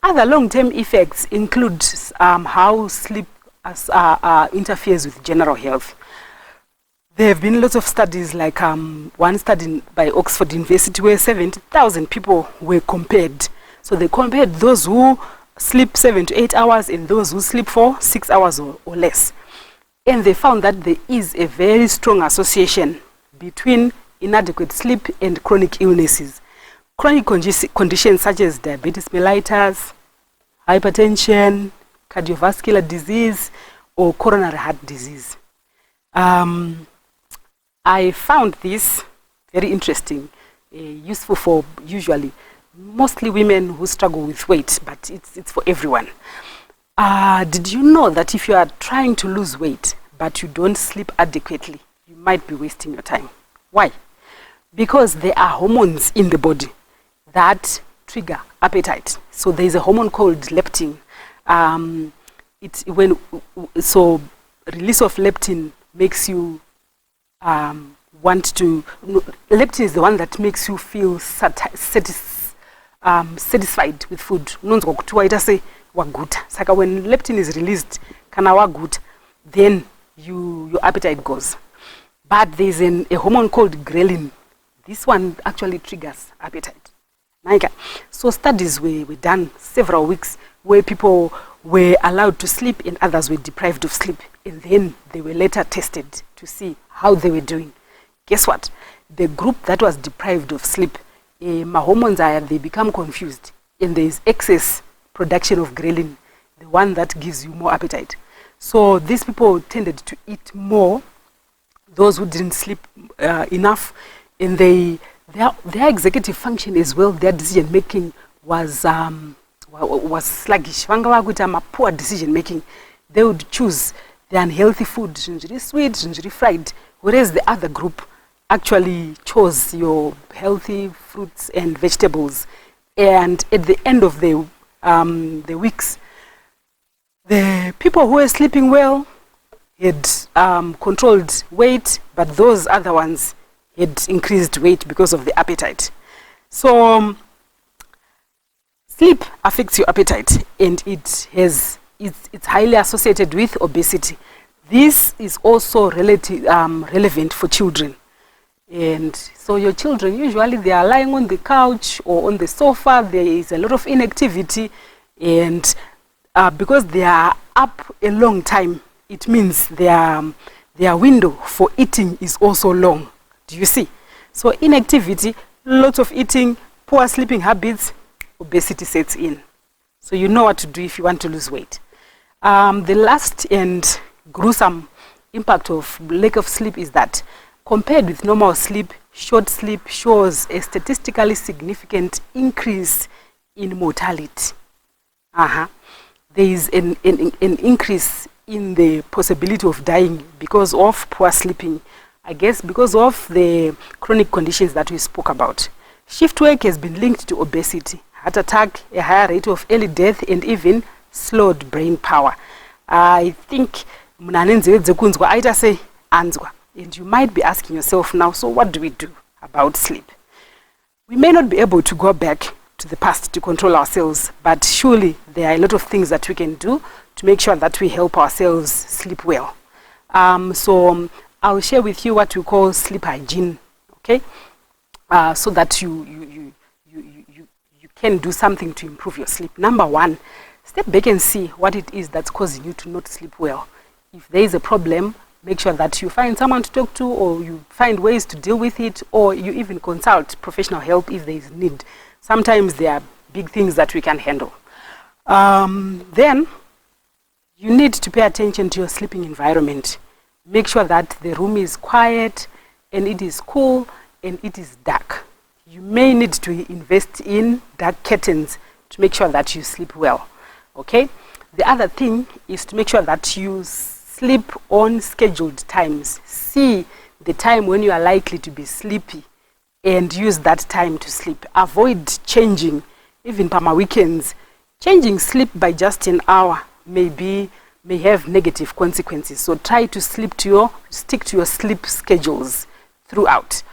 Other long-term effects include how sleep interferes with general health. There have been lots of studies, like one study by Oxford University where 70,000 people were compared. So they compared those who sleep 7 to 8 hours and those who sleep for 6 hours or less. And they found that there is a very strong association between inadequate sleep and chronic illnesses. Chronic conditions such as diabetes mellitus, hypertension, cardiovascular disease, or coronary heart disease. I found this very interesting, useful for usually mostly women who struggle with weight, but it's for everyone. Did you know that if you are trying to lose weight but you don't sleep adequately, you might be wasting your time? Why? Because there are hormones in the body that trigger appetite. So there is a hormone called leptin. So release of leptin makes you leptin is the one that makes you feel satisfied with food. Unonzwa kuti waita se waguta. Saka when leptin is released, kana waguta, then your appetite goes. But there's a hormone called ghrelin. This one actually triggers appetite. So studies were done several weeks where people were allowed to sleep and others were deprived of sleep. And then they were later tested to see how they were doing. Guess what? The group that was deprived of sleep, hormones they become confused. And there is excess production of ghrelin, the one that gives you more appetite. So these people tended to eat more, those who didn't sleep enough, and their executive function as well, their decision making was sluggish. Poor decision making. They would choose the unhealthy food, sweet, fried, whereas the other group actually chose your healthy fruits and vegetables. And at the end of the weeks, the people who were sleeping well had controlled weight, but those other ones had increased weight because of the appetite. So sleep affects your appetite, and it's highly associated with obesity. This is also relevant for children. And so your children, usually they are lying on the couch or on the sofa, there is a lot of inactivity, and because they are up a long time, it means their window for eating is also long. Do you see? So inactivity, lots of eating, poor sleeping habits, obesity sets in. So you know what to do if you want to lose weight. The last and gruesome impact of lack of sleep is that compared with normal sleep, short sleep shows a statistically significant increase in mortality. There is an increase in the possibility of dying because of poor sleeping. I guess because of the chronic conditions that we spoke about. Shift work has been linked to obesity, heart attack, a higher rate of early death, and even slowed brain power. I think aita say anzwa. And you might be asking yourself now, so what do we do about sleep? We may not be able to go back to the past to control ourselves, but surely there are a lot of things that we can do to make sure that we help ourselves sleep well. So I'll share with you what we call sleep hygiene, okay? So that you can do something to improve your sleep. Number one, step back and see what it is that's causing you to not sleep well. If there is a problem, make sure that you find someone to talk to, or you find ways to deal with it, or you even consult professional help if there is need. Sometimes there are big things that we can handle. Then you need to pay attention to your sleeping environment. Make sure that the room is quiet and it is cool and it is dark. You may need to invest in dark curtains to make sure that you sleep well. Okay? The other thing is to make sure that you sleep on scheduled times. See the time when you are likely to be sleepy and use that time to sleep. Avoid changing, even per weekends. Changing sleep by just an hour may have negative consequences. So try to stick to your sleep schedules throughout.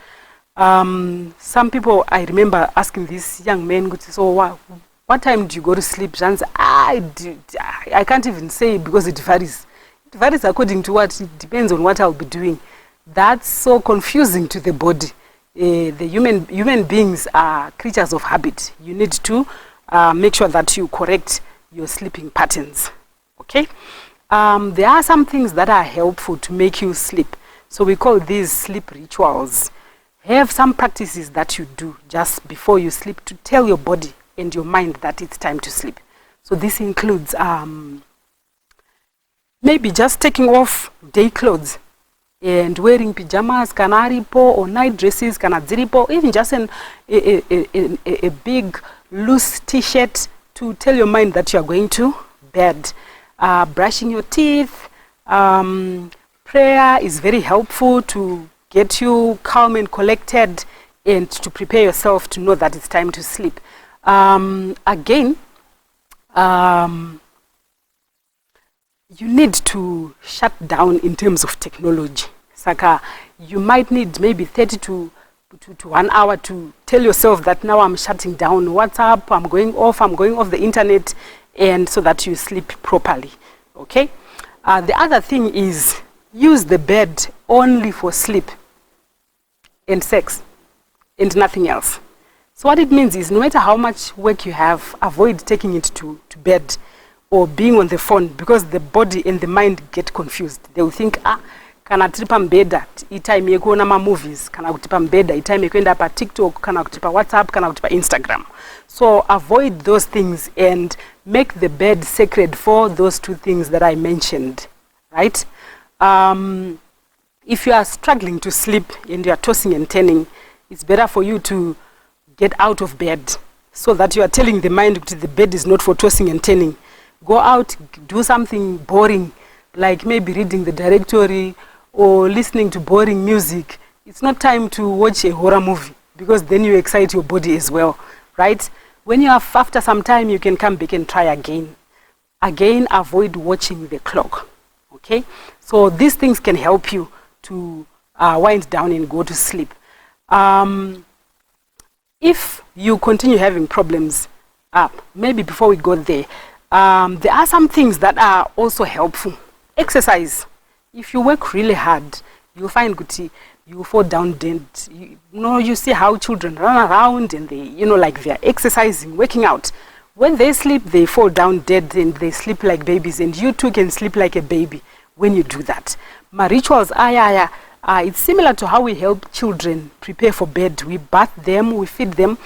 Some people, I remember asking this young man, so what time do you go to sleep? I can't even say because it varies. It varies according to what, it depends on what I'll be doing. That's so confusing to the body. The human beings are creatures of habit. You need to make sure that you correct your sleeping patterns. Okay? There are some things that are helpful to make you sleep. So we call these sleep rituals. Have some practices that you do just before you sleep to tell your body and your mind that it's time to sleep. So this includes maybe just taking off day clothes and wearing pajamas, kanaripo, or night dresses, kanadziripo, even just a big loose t-shirt to tell your mind that you are going to bed. Brushing your teeth, prayer is very helpful to get you calm and collected and to prepare yourself to know that it's time to sleep. Again, you need to shut down in terms of technology. Saka, you might need maybe 30 to 1 hour to tell yourself that now I'm shutting down WhatsApp, I'm going off the internet, and so that you sleep properly. Okay? The other thing is use the bed only for sleep and sex and nothing else. So what it means is no matter how much work you have, avoid taking it to bed or being on the phone, because the body and the mind get confused. They will think, kana tripa mbeda itime yekuona ma movies, kana kutipa mbeda itime yekuenda pa TikTok, kana kutipa WhatsApp, kana kutipa Instagram. So avoid those things and make the bed sacred for those two things that I mentioned, right? If you are struggling to sleep and you are tossing and turning, it's better for you to get out of bed so that you are telling the mind that the bed is not for tossing and turning. Go out, do something boring, like maybe reading the directory or listening to boring music. It's not time to watch a horror movie, because then you excite your body as well, right? When you have, after some time, you can come back and try again. Again, avoid watching the clock, okay? So these things can help you to wind down and go to sleep. If you continue having problems, maybe before we go there are some things that are also helpful. Exercise. If you work really hard, you'll find Kuti, you fall down dead. You see how children run around and they, like they're exercising, working out. When they sleep, they fall down dead and they sleep like babies, and you too can sleep like a baby when you do that. My rituals, it's similar to how we help children prepare for bed. We bath them, we feed them,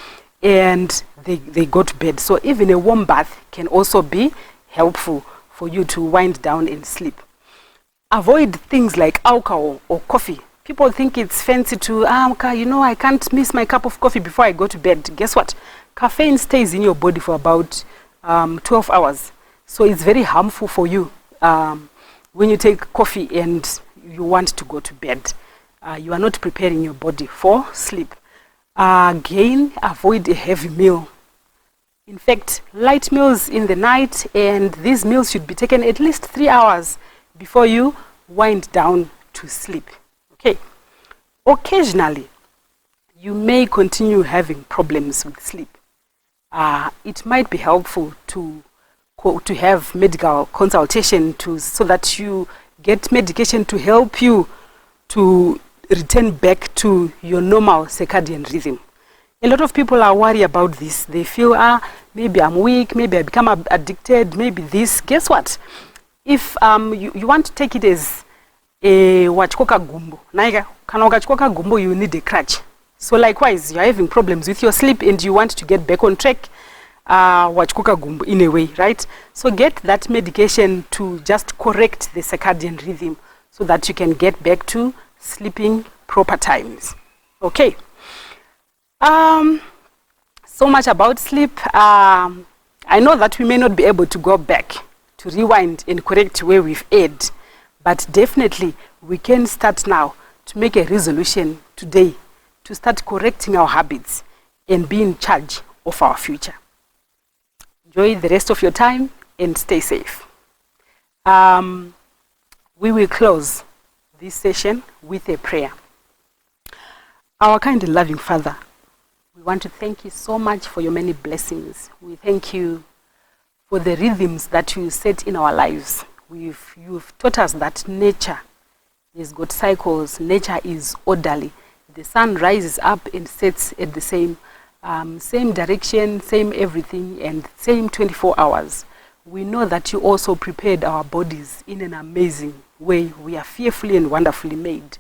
and they go to bed. So even a warm bath can also be helpful for you to wind down and sleep. Avoid things like alcohol or coffee. People think it's fancy to, I can't miss my cup of coffee before I go to bed. Guess what? Caffeine stays in your body for about 12 hours. So it's very harmful for you when you take coffee and you want to go to bed. You are not preparing your body for sleep. Again, avoid a heavy meal. In fact, light meals in the night, and these meals should be taken at least 3 hours before you wind down to sleep. Okay. Occasionally, you may continue having problems with sleep. It might be helpful to have medical consultation so that you get medication to help you to return back to your normal circadian rhythm. A lot of people are worried about this. They feel, maybe I'm weak, maybe I become addicted, maybe this. Guess what? If you want to take it as a wachikoka gumbo, you need a crutch. So likewise, you're having problems with your sleep and you want to get back on track, wachikoka gumbo in a way, right? So get that medication to just correct the circadian rhythm so that you can get back to sleeping proper times. Okay. So much about sleep. I know that we may not be able to go back to rewind and correct where we've erred, but definitely we can start now to make a resolution today to start correcting our habits and be in charge of our future. Enjoy the rest of your time and stay safe. We will close this session with a prayer. Our kind and loving Father, we want to thank you so much for your many blessings. We thank you for the rhythms that you set in our lives. You've taught us that nature has got cycles. Nature is orderly. The sun rises up and sets at the same direction, same everything, and same 24 hours. We know that you also prepared our bodies in an amazing way. We are fearfully and wonderfully made.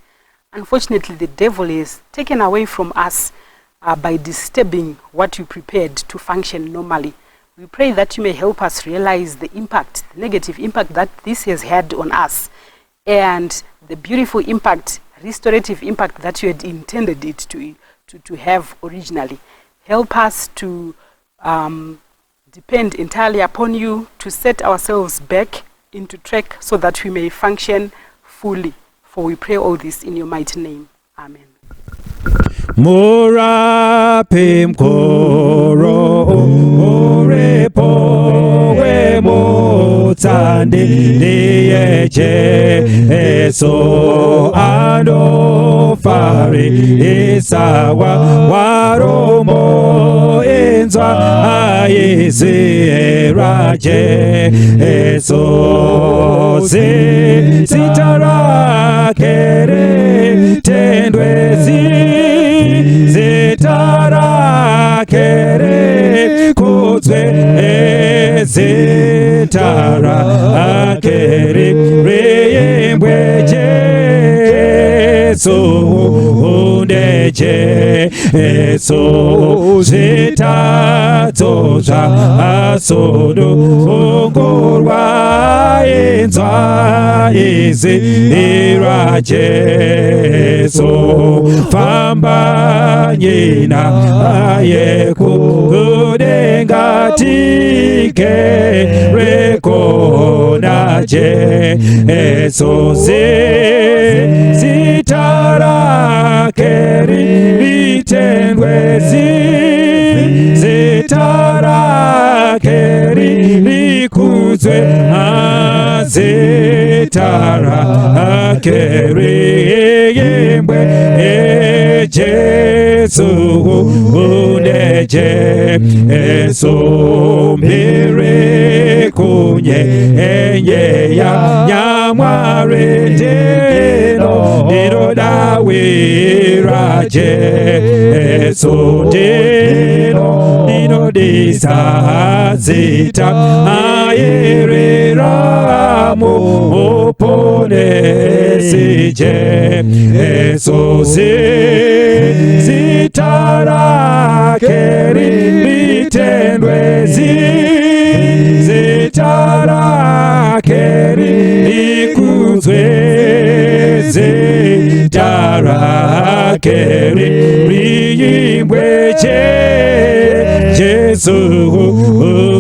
Unfortunately, the devil is taken away from us by disturbing what you prepared to function normally. We pray that you may help us realize the impact, the negative impact that this has had on us, and the beautiful impact, restorative impact that you had intended it to have originally. Help us to depend entirely upon you, to set ourselves back into track so that we may function fully. For we pray all this in your mighty name. Amen. Murapi mkoro urepo wemotsandi liyeche eso anofari isawa waromo enzwa ayiziraje eso zitarakere tendwezi zitarakere kudzwe zitarakere reyembwe Jesu undeje eso zitatoza asodo ongorwa enzwa izira Jesu famba nyina ayekudenga tike rekona Jesu zitarakeri litendwezi zitarakeri likuzwe zitarakeri yembwe Jesu uneje eso mire kunye enye ya nyamware deno dino dawira eso deno dino disazita ayerera muponesi eso zitarakeri litendwezi zitarakeri likuzwe zitarakeri liyimbwe Jesu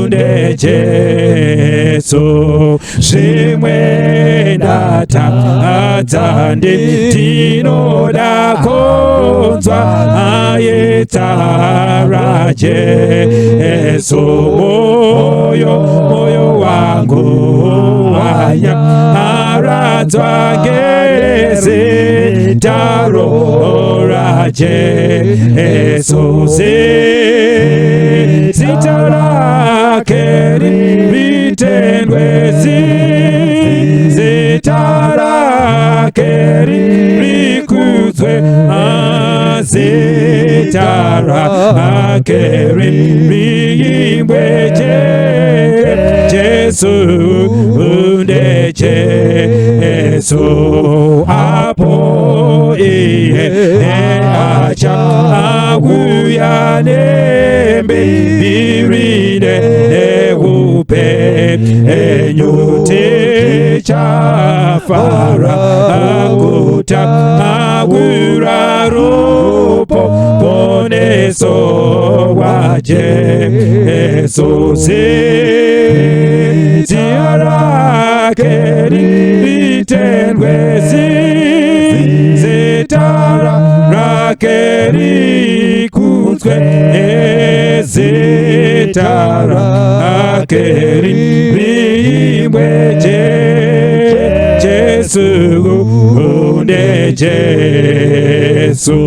unde Jesu shimwe datadzandi tinoda konzwa ayetara Jesu moyo wangu wanya aradzwa gezitaro Jesu zitarakeri litendwezi zitarakeri zita rake riimbwe Jesu nde Jesu apo iye acha auya nembirine neupenyu tichafara akuta agura rupo poneso wa Jesu zita rake ritendwe zita rake rikudzwe zita rake riimbwe Jesu nde Jesu